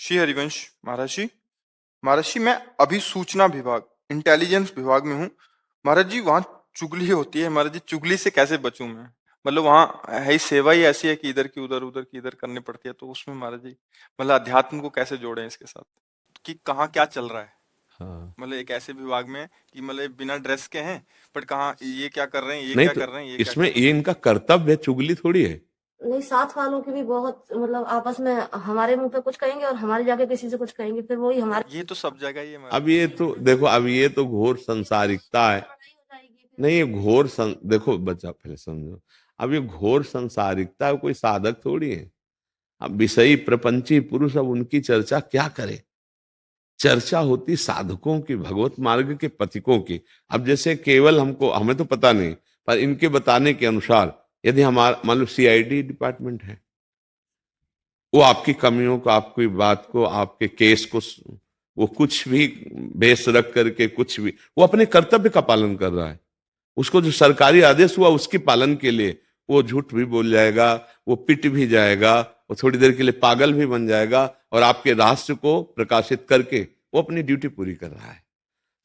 श्री हरिवंश महाराज जी मैं अभी सूचना विभाग इंटेलिजेंस विभाग में हूँ। महाराज जी वहाँ चुगली होती है। महाराज जी चुगली से कैसे बचूं मैं? मतलब वहाँ है ही सेवा ही ऐसी है कि इधर की उधर उधर की इधर करनी पड़ती है, तो उसमें महाराज जी मतलब अध्यात्म को कैसे जोड़ें इसके साथ कि कहाँ क्या चल रहा है? हाँ। मतलब एक ऐसे विभाग में कि मतलब बिना ड्रेस के हैं, बट कहाँ ये क्या कर रहे हैं, ये नहीं क्या तो कर रहे हैं, ये क्या इसमें कर रहे ये हैं। इनका कर्तव्य है, चुगली थोड़ी है। नहीं, साथ वालों की भी बहुत मतलब आपस में हमारे मुंह पे कुछ कहेंगे और हमारे जाके किसी से कुछ कहेंगे, फिर वही हमारे ये तो सब जगह ही है महाराज अब जी। ये तो देखो, अब ये तो घोर संसारिकता है। लड़ाई हो जाएगी फिर। नहीं, ये देखो बच्चा पहले समझो। अब ये घोर संसारिकता है, कोई साधक थोड़ी है। अब विषयी प्रपंची पुरुष, अब उनकी चर्चा क्या करे। चर्चा होती साधकों की, भगवत मार्ग के पथिकों की। अब जैसे केवल हमको, हमें तो पता नहीं, पर इनके बताने के अनुसार यदि हमारा मान लो सीआईडी डिपार्टमेंट है, वो आपकी कमियों को, आपकी बात को, आपके केस को, वो कुछ भी बेस रख करके कुछ भी, वो अपने कर्तव्य का पालन कर रहा है। उसको जो सरकारी आदेश हुआ उसके पालन के लिए वो झूठ भी बोल जाएगा, वो पिट भी जाएगा, वो थोड़ी देर के लिए पागल भी बन जाएगा, और आपके रहस्य को प्रकाशित करके वो अपनी ड्यूटी पूरी कर रहा है।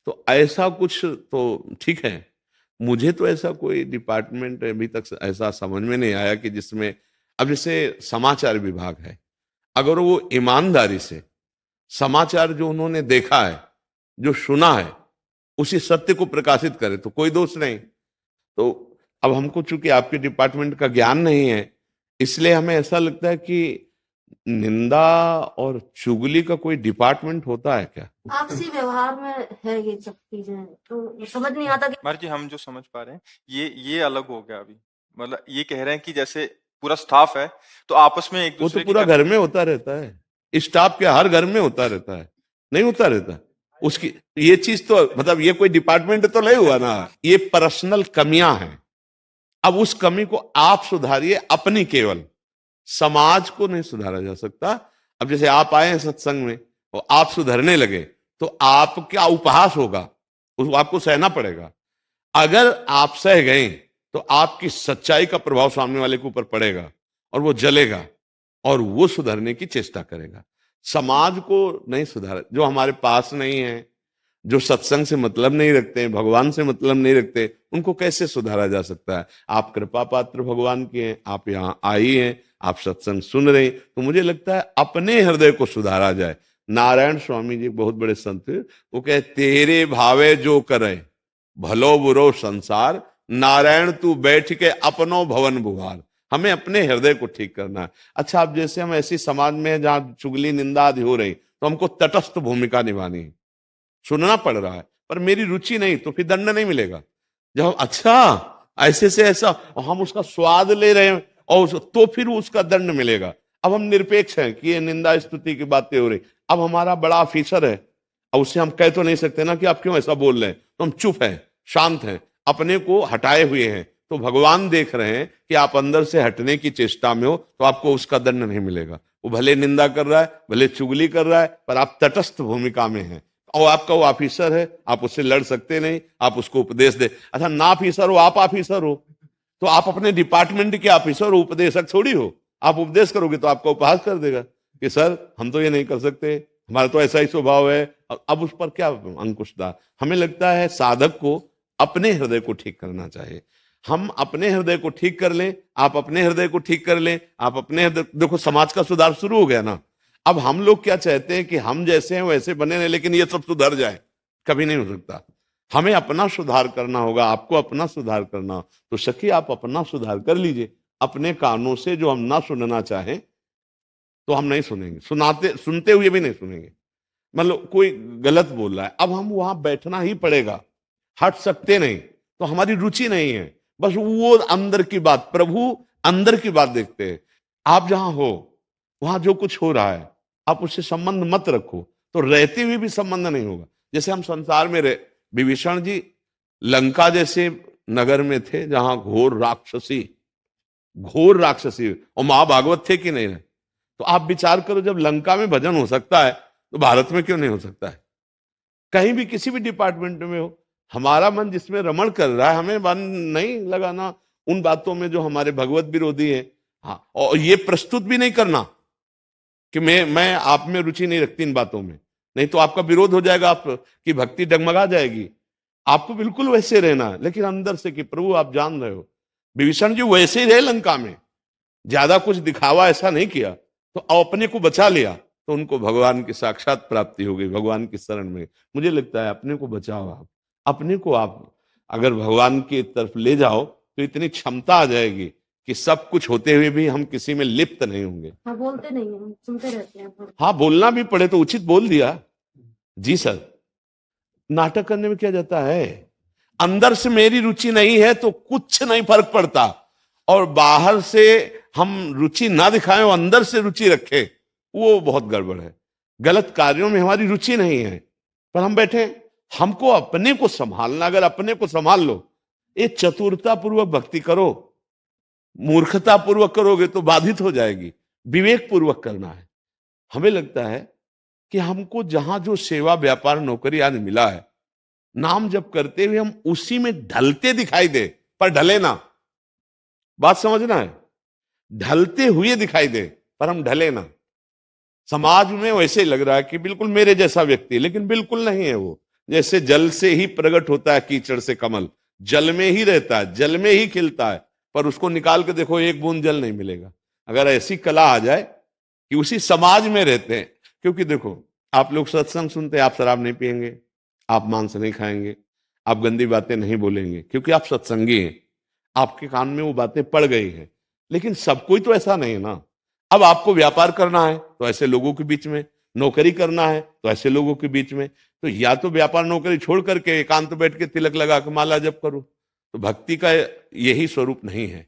तो ऐसा कुछ तो ठीक है। मुझे तो ऐसा कोई डिपार्टमेंट अभी तक ऐसा समझ में नहीं आया कि जिसमें, अब जैसे समाचार विभाग है, अगर वो ईमानदारी से समाचार जो उन्होंने देखा है, जो सुना है, उसी सत्य को प्रकाशित करे तो कोई दोष नहीं। तो अब हमको चूंकि आपके डिपार्टमेंट का ज्ञान नहीं है, इसलिए हमें ऐसा लगता है कि निंदा और चुगली का कोई डिपार्टमेंट होता है क्या? आपसी व्यवहार में है ये सब चीजें, तो समझ नहीं आता कि महाराज जी हम जो समझ पा रहे हैं ये अलग हो गया अभी। मतलब ये कह रहे हैं कि जैसे पूरा स्टाफ है तो आपस में एक वो तो दूसरे की पूरा घर में होता रहता है, स्टाफ के हर घर में होता रहता है। नहीं होता रहता उसकी, ये चीज तो मतलब ये कोई डिपार्टमेंट तो नहीं हुआ ना, ये पर्सनल कमियां हैं। अब उस कमी को आप सुधारिए अपनी, केवल समाज को नहीं सुधारा जा सकता। अब जैसे आप आए हैं सत्संग में और आप सुधरने लगे, तो आपका उपहास होगा, उसको आपको सहना पड़ेगा। अगर आप सह गए तो आपकी सच्चाई का प्रभाव सामने वाले के ऊपर पड़ेगा और वो जलेगा और वो सुधरने की चेष्टा करेगा। समाज को नहीं सुधारा, जो हमारे पास नहीं है, जो सत्संग से मतलब नहीं रखते हैं, भगवान से मतलब नहीं रखते, उनको कैसे सुधारा जा सकता है? आप कृपा पात्र भगवान के हैं, आप यहाँ आई हैं, आप सत्संग सुन रहे हैं, तो मुझे लगता है अपने हृदय को सुधारा जाए। नारायण स्वामी जी बहुत बड़े संत थे, वो कहे तेरे भावे जो करे भलो बुरो संसार, नारायण तू बैठ के अपनो भवन बुहार। हमें अपने हृदय को ठीक करना है। अच्छा, अब जैसे हम ऐसी समाज में हैं जहां चुगली निंदा आदि हो रही, तो हमको तटस्थ भूमिका निभानी है। सुनना पड़ रहा है पर मेरी रुचि नहीं, तो फिर दंड नहीं मिलेगा। जब हम अच्छा ऐसे से ऐसा और हम उसका स्वाद ले रहे हैं और तो फिर उसका दंड मिलेगा। अब हम निरपेक्ष हैं कि ये निंदा स्तुति की बातें हो रही। अब हमारा बड़ा ऑफिसर है, अब उससे हम कह तो नहीं सकते ना कि आप क्यों ऐसा बोल रहे हैं, तो हम चुप हैं, शांत हैं, अपने को हटाए हुए हैं। तो भगवान देख रहे हैं कि आप अंदर से हटने की चेष्टा में हो, तो आपको उसका दंड नहीं मिलेगा। वो भले निंदा कर रहा है, भले चुगली कर रहा है, पर आप तटस्थ भूमिका में हैं। और आपका वो ऑफिसर है, आप उससे लड़ सकते नहीं, आप उसको उपदेश दे। अच्छा, ना ऑफिसर हो, आप ऑफिसर हो, तो आप अपने डिपार्टमेंट के ऑफिसर हो, उपदेशक थोड़ी हो। आप उपदेश करोगे तो आपका उपहास कर देगा कि सर हम तो ये नहीं कर सकते, हमारा तो ऐसा ही स्वभाव है। अब उस पर क्या अंकुश था? हमें लगता है साधक को अपने हृदय को ठीक करना चाहिए। हम अपने हृदय को ठीक कर लें, आप अपने हृदय को ठीक कर लें, आप अपने हृदय, देखो समाज का सुधार शुरू हो गया ना। अब हम लोग क्या चाहते हैं कि हम जैसे हैं वैसे बने रहे, लेकिन ये सब सुधर जाए, कभी नहीं हो सकता। हमें अपना सुधार करना होगा, आपको अपना सुधार करना। तो सखी आप अपना सुधार कर लीजिए। अपने कानों से जो हम ना सुनना चाहें तो हम नहीं सुनेंगे, सुनते हुए भी नहीं सुनेंगे। मतलब कोई गलत बोल रहा है, अब हम वहां बैठना ही पड़ेगा, हट सकते नहीं। तो हमारी रुचि नहीं है, बस वो अंदर की बात, प्रभु अंदर की बात देखते हैं। आप जहां हो वहां जो कुछ हो रहा है आप उससे संबंध मत रखो, तो रहते हुए भी संबंध नहीं होगा। जैसे हम संसार में रहे, विभीषण जी लंका जैसे नगर में थे जहां घोर राक्षसी और महाभागवत थे कि नहीं रहे। तो आप विचार करो, जब लंका में भजन हो सकता है तो भारत में क्यों नहीं हो सकता है? कहीं भी किसी भी डिपार्टमेंट में हो, हमारा मन जिसमें रमण कर रहा है, हमें मन नहीं लगाना उन बातों में जो हमारे भगवत विरोधी है। हाँ, और ये प्रस्तुत भी नहीं करना कि मैं आप में रुचि नहीं रखती इन बातों में, नहीं तो आपका विरोध हो जाएगा, आपकी भक्ति डगमगा जाएगी। आपको बिल्कुल वैसे रहना है, लेकिन अंदर से कि प्रभु आप जान रहे हो, विभीषण जी वैसे ही रहे लंका में, ज्यादा कुछ दिखावा ऐसा नहीं किया, तो अपने को बचा लिया, तो उनको भगवान की साक्षात प्राप्ति हो गई, भगवान की शरण में। मुझे लगता है अपने को बचाओ आप, अपने को आप अगर भगवान की तरफ ले जाओ तो इतनी क्षमता आ जाएगी कि सब कुछ होते हुए भी हम किसी में लिप्त नहीं होंगे। हाँ, बोलते नहीं है, सुनते रहते हैं। हाँ, बोलना भी पड़े तो उचित बोल दिया, जी सर, नाटक करने में क्या जाता है। अंदर से मेरी रुचि नहीं है तो कुछ नहीं फर्क पड़ता, और बाहर से हम रुचि ना दिखाएं और अंदर से रुचि रखें, वो बहुत गड़बड़ है। गलत कार्यों में हमारी रुचि नहीं है पर हम बैठे, हमको अपने को संभालना, अगर अपने को संभाल लो, ये चतुरता पूर्वक भक्ति करो, मूर्खता पूर्वक करोगे तो बाधित हो जाएगी, विवेक पूर्वक करना है। हमें लगता है कि हमको जहां जो सेवा व्यापार नौकरी आज मिला है, नाम जप करते हुए हम उसी में ढलते दिखाई दे, पर ढले ना, बात समझना है, ढलते हुए दिखाई दे पर हम ढले ना। समाज में वैसे ही लग रहा है कि बिल्कुल मेरे जैसा व्यक्ति, लेकिन बिल्कुल नहीं है वो। जैसे जल से ही प्रकट होता है कीचड़ से कमल, जल में ही रहता है, जल में ही खिलता है, पर उसको निकाल के देखो एक बूंद जल नहीं मिलेगा। अगर ऐसी कला आ जाए कि उसी समाज में रहते हैं, क्योंकि देखो आप लोग सत्संग सुनते हैं, आप शराब नहीं पिएंगे, आप मांस नहीं खाएंगे, आप गंदी बातें नहीं बोलेंगे, क्योंकि आप सत्संगी हैं, आपके कान में वो बातें पड़ गई हैं। लेकिन सब कोई तो ऐसा नहीं है ना। अब आपको व्यापार करना है तो ऐसे लोगों के बीच में, नौकरी करना है तो ऐसे लोगों के बीच में, तो या तो व्यापार नौकरी छोड़ करके एकांत बैठ के तिलक लगा के माला जप करो। तो भक्ति का यही स्वरूप नहीं है,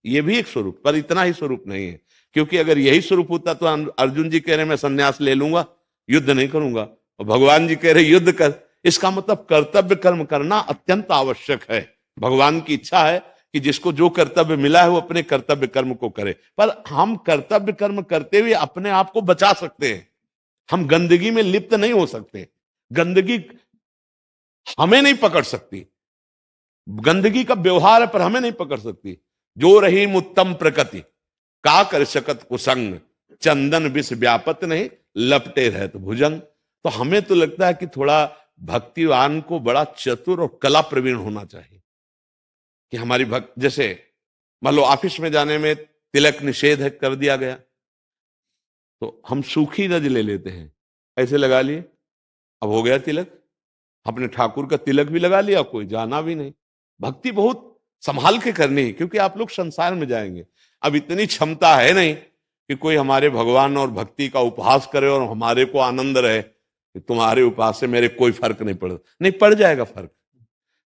ये भी एक स्वरूप, पर इतना ही स्वरूप नहीं है। क्योंकि अगर यही स्वरूप होता तो अर्जुन जी कह रहे मैं संन्यास ले लूंगा, युद्ध नहीं करूंगा, और भगवान जी कह रहे युद्ध कर। इसका मतलब कर्तव्य कर्म करना अत्यंत आवश्यक है। भगवान की इच्छा है कि जिसको जो कर्तव्य मिला है वो अपने कर्तव्य कर्म को करे, पर हम कर्तव्य कर्म करते हुए अपने आप को बचा सकते हैं। हम गंदगी में लिप्त नहीं हो सकते, गंदगी हमें नहीं पकड़ सकती, गंदगी का व्यवहार है पर हमें नहीं पकड़ सकती। जो रही उत्तम प्रकृति का कर सकत कुसंग, चंदन विष व्यापत नहीं लपटे रहत भुजंग। तो हमें तो लगता है कि थोड़ा भक्तिवान को बड़ा चतुर और कला प्रवीण होना चाहिए कि हमारी भक्त, जैसे मान लो ऑफिस में जाने में तिलक निषेध है, कर दिया गया, तो हम सूखी रज ले लेते हैं, ऐसे लगा लिए, अब हो गया तिलक, अपने ठाकुर का तिलक भी लगा लिया, कोई जाना भी नहीं। भक्ति बहुत संभाल के करनी है, क्योंकि आप लोग संसार में जाएंगे। अब इतनी क्षमता है नहीं कि कोई हमारे भगवान और भक्ति का उपहास करे और हमारे को आनंद रहे कि तुम्हारे उपहास से मेरे कोई फर्क नहीं पड़ता। नहीं पड़ जाएगा फर्क,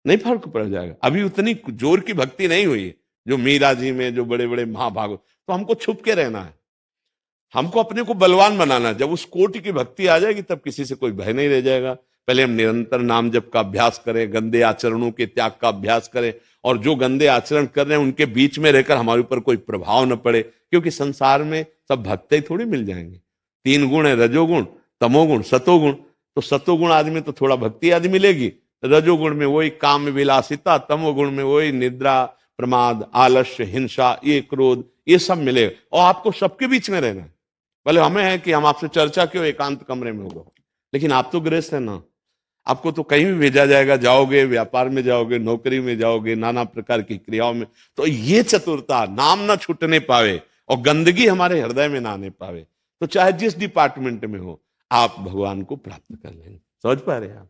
नहीं फर्क पड़ जाएगा। अभी उतनी जोर की भक्ति नहीं हुई है जो मीरा जी में, जो बड़े बड़े महाभागवत। तो हमको छुप के रहना है, हमको अपने को बलवान बनाना है। जब उस कोटि की भक्ति आ जाएगी तब किसी से कोई भय नहीं रह जाएगा। पहले हम निरंतर नाम जप का अभ्यास करें, गंदे आचरणों के त्याग का अभ्यास करें, और जो गंदे आचरण कर रहे हैं उनके बीच में रहकर हमारे ऊपर कोई प्रभाव न पड़े, क्योंकि संसार में सब भक्त ही थोड़ी मिल जाएंगे। 3 गुण है, रजोगुण, तमोगुण, सतोगुण। तो सतोगुण आदमी तो थोड़ा भक्ति आदि मिलेगी, रजोगुण में वही काम विलासिता, तमोगुण में वही निद्रा, प्रमाद, आलस्य, हिंसा, ये क्रोध, ये सब मिले। और आपको सबके बीच में रहना है। भले हमें है कि हम आपसे चर्चा क्यों एकांत कमरे में होगा, लेकिन आप तो गृहस्थ है ना, आपको तो कहीं भी भेजा जाएगा, जाओगे व्यापार में जाओगे, नौकरी में जाओगे, नाना प्रकार की क्रियाओं में। तो ये चतुरता, नाम ना छूटने पावे और गंदगी हमारे हृदय में ना आने पावे, तो चाहे जिस डिपार्टमेंट में हो आप भगवान को प्राप्त कर लेंगे। समझ पा रहे हैं आप?